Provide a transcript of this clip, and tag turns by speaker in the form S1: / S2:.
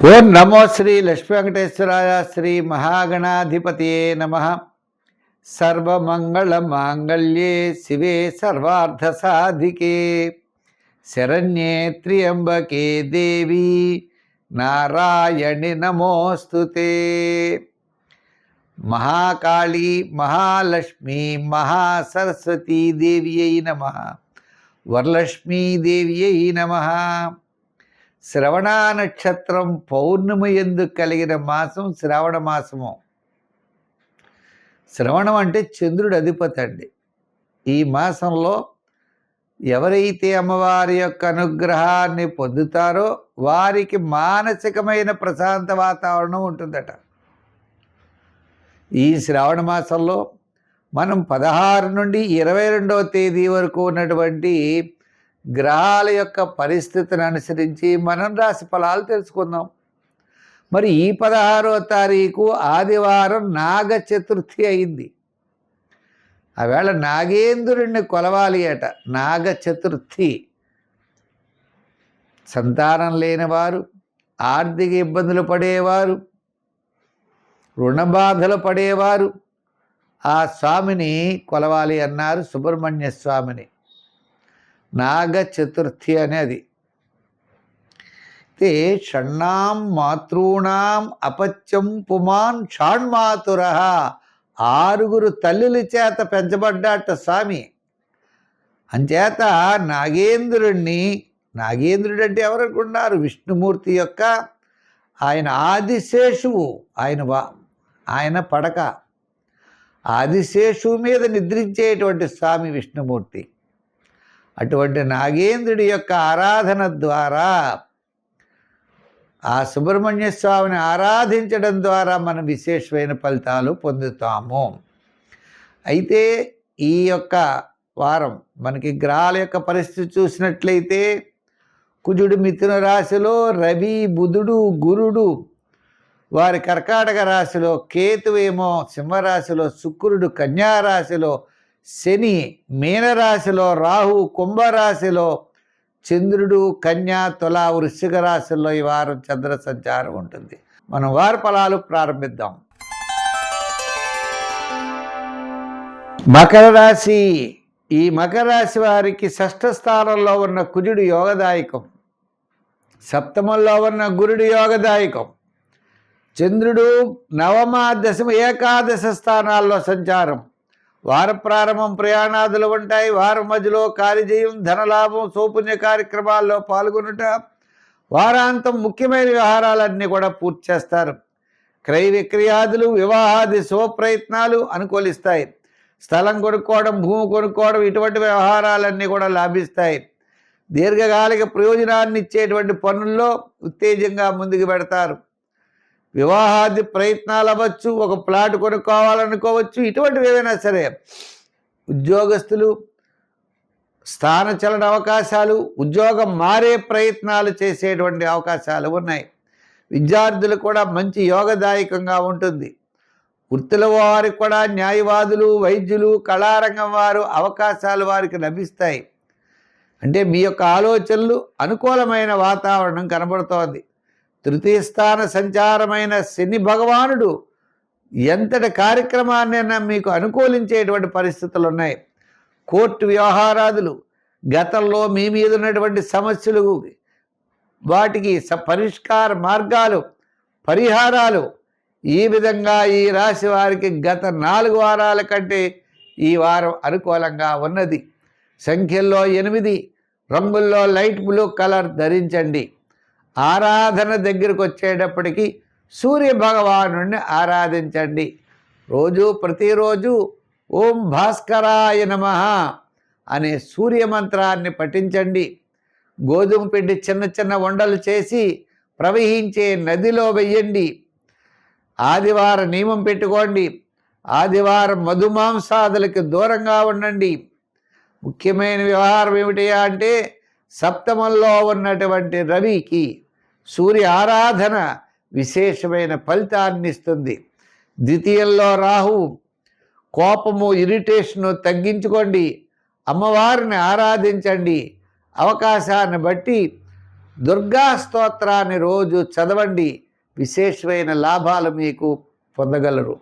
S1: ఓం నమో శ్రీ లక్ష్మీ వెంకటేశ్వరాయ శ్రీ మహాగణాధిపతియే నమః. సర్వమంగళ మాంగళ్యే శివే సర్వార్థ సాధికే శరణ్యే త్ర్యంబకే దేవి నారాయణి నమోస్తుతే. మహాకాళీ మహాలక్ష్మీ మహాసరస్వతీ దేవ్యై నమః. వరలక్ష్మీదేవ్యై నమః. శ్రవణ నక్షత్రం పౌర్ణమి యందు కలిగిన మాసం శ్రావణ మాసము. శ్రవణం అంటే చంద్రుడి అధిపతి అండి. ఈ మాసంలో ఎవరైతే అమ్మవారి యొక్క అనుగ్రహాన్ని పొందుతారో వారికి మానసికమైన ప్రశాంత వాతావరణం ఉంటుందట. ఈ శ్రావణ మాసంలో మనం 16 నుండి 22వ తేదీ వరకు ఉన్నటువంటి గ్రహాల యొక్క పరిస్థితిని అనుసరించి మనం రాశి ఫలాలు తెలుసుకుందాం. మరి ఈ 16వ తారీఖు ఆదివారం నాగ చతుర్థి అయింది. ఆవేళ నాగేంద్రుడిని కొలవాలి అట. నాగ చతుర్థి. సంతానం లేనివారు, ఆర్థిక ఇబ్బందులు పడేవారు, రుణబాధలు పడేవారు ఆ స్వామిని కొలవాలి అన్నారు. సుబ్రహ్మణ్య స్వామిని. నాగ చతుర్థి అనేది అయితే షణ్ణాం మాతృణాం అపత్యం పుమాన్ షాణ్మాతుర. 6 తల్లుల చేత పెంచబడ్డాట స్వామి. అంచేత నాగేంద్రుడిని, నాగేంద్రుడు అంటే ఎవరనుకున్నారు? విష్ణుమూర్తి యొక్క ఆయన ఆదిశేషువు. ఆయన పడక ఆదిశేషువు మీద నిద్రించేటువంటి స్వామి విష్ణుమూర్తి. అటువంటి నాగేంద్రుడి యొక్క ఆరాధన ద్వారా, ఆ సుబ్రహ్మణ్య స్వామిని ఆరాధించడం ద్వారా మనం విశేషమైన ఫలితాలు పొందుతాము. అయితే ఈ యొక్క వారం మనకి గ్రహాల యొక్క పరిస్థితి చూసినట్లయితే కుజుడు మిథున రాశిలో, రవి బుధుడు గురుడు వారి కర్కాటక రాశిలో, కేతువేమో సింహరాశిలో, శుక్రుడు కన్యారాశిలో, శని మీనరాశిలో, రాహు కుంభరాశిలో, చంద్రుడు కన్యా తుల వృశ్చిక రాశిలో ఈ వారం చంద్ర సంచారం ఉంటుంది. మనం వారి ఫలాలు ప్రారంభిద్దాం. మకర రాశి. ఈ మకర రాశి వారికి 6వ స్థానంలో ఉన్న కుజుడు యోగదాయకం, సప్తమంలో ఉన్న గురుడు యోగదాయకం, చంద్రుడు నవమ దశమ ఏకాదశ స్థానాల్లో సంచారం. వార ప్రారంభం ప్రయాణాదులు ఉంటాయి. వారం మధ్యలో కార్యజయం, ధనలాభం, సౌపుణ్య కార్యక్రమాల్లో పాల్గొనుట, వారాంతం ముఖ్యమైన వ్యవహారాలన్నీ కూడా పూర్తి చేస్తారు. క్రయ విక్రయాదులు, వివాహాది శుభప్రయత్నాలు అనుకూలిస్తాయి. స్థలం కొనుక్కోవడం, భూమి కొనుక్కోవడం, ఇటువంటి వ్యవహారాలన్నీ కూడా లాభిస్తాయి. దీర్ఘకాలిక ప్రయోజనాన్ని ఇచ్చేటువంటి పనుల్లో ఉత్తేజంగా ముందుకు పెడతారు. వివాహాది ప్రయత్నాలు అవ్వచ్చు, ఒక ప్లాట్ కొనుక్కోవాలనుకోవచ్చు, ఇటువంటివి ఏవైనా సరే. ఉద్యోగస్తులు స్థానచలన అవకాశాలు, ఉద్యోగం మారే ప్రయత్నాలు చేసేటువంటి అవకాశాలు ఉన్నాయి. విద్యార్థులు కూడా మంచి యోగదాయకంగా ఉంటుంది. వృత్తుల వారికి కూడా న్యాయవాదులు, వైద్యులు, కళారంగం వారు అవకాశాలు వారికి లభిస్తాయి. అంటే మీ యొక్క ఆలోచనలు అనుకూలమైన వాతావరణం కనబడుతోంది. తృతీయ స్థాన సంచారమైన శని భగవానుడు ఎంతటి కార్యక్రమాన్నైనా మీకు అనుకూలించేటువంటి పరిస్థితులు ఉన్నాయి. కోర్టు వ్యవహారాదులు, గతంలో మీ మీద ఉన్నటువంటి సమస్యలు, వాటికి పరిష్కార మార్గాలు, పరిహారాలు, ఈ విధంగా ఈ రాశి వారికి గత 4 వారాల కంటే ఈ వారం అనుకూలంగా ఉన్నది. సంఖ్యల్లో 8, రంగుల్లో లైట్ బ్లూ కలర్ ధరించండి. ఆరాధన దగ్గరకు వచ్చేటప్పటికి సూర్య భగవానుడిని ఆరాధించండి. ప్రతిరోజు ఓం భాస్కరాయ నమః అనే సూర్య మంత్రాన్ని పఠించండి. గోధుమ పిండి చిన్న చిన్న ఉండలు చేసి ప్రవహించే నదిలో వెయ్యండి. ఆదివారం నియమం పెట్టుకోండి. ఆదివారం మధుమాంసాదులకి దూరంగా ఉండండి. ముఖ్యమైన వ్యవహారం ఏమిటయా అంటే సప్తమంలో ఉన్నటువంటి రవికి సూర్య ఆరాధన విశేషమైన ఫలితాన్ని ఇస్తుంది. ద్వితీయంలో రాహు, కోపము, ఇరిటేషను తగ్గించుకోండి. అమ్మవారిని ఆరాధించండి. అవకాశాన్ని బట్టి దుర్గా స్తోత్రాన్ని రోజు చదవండి, విశేషమైన లాభాలు మీకు పొందగలరు.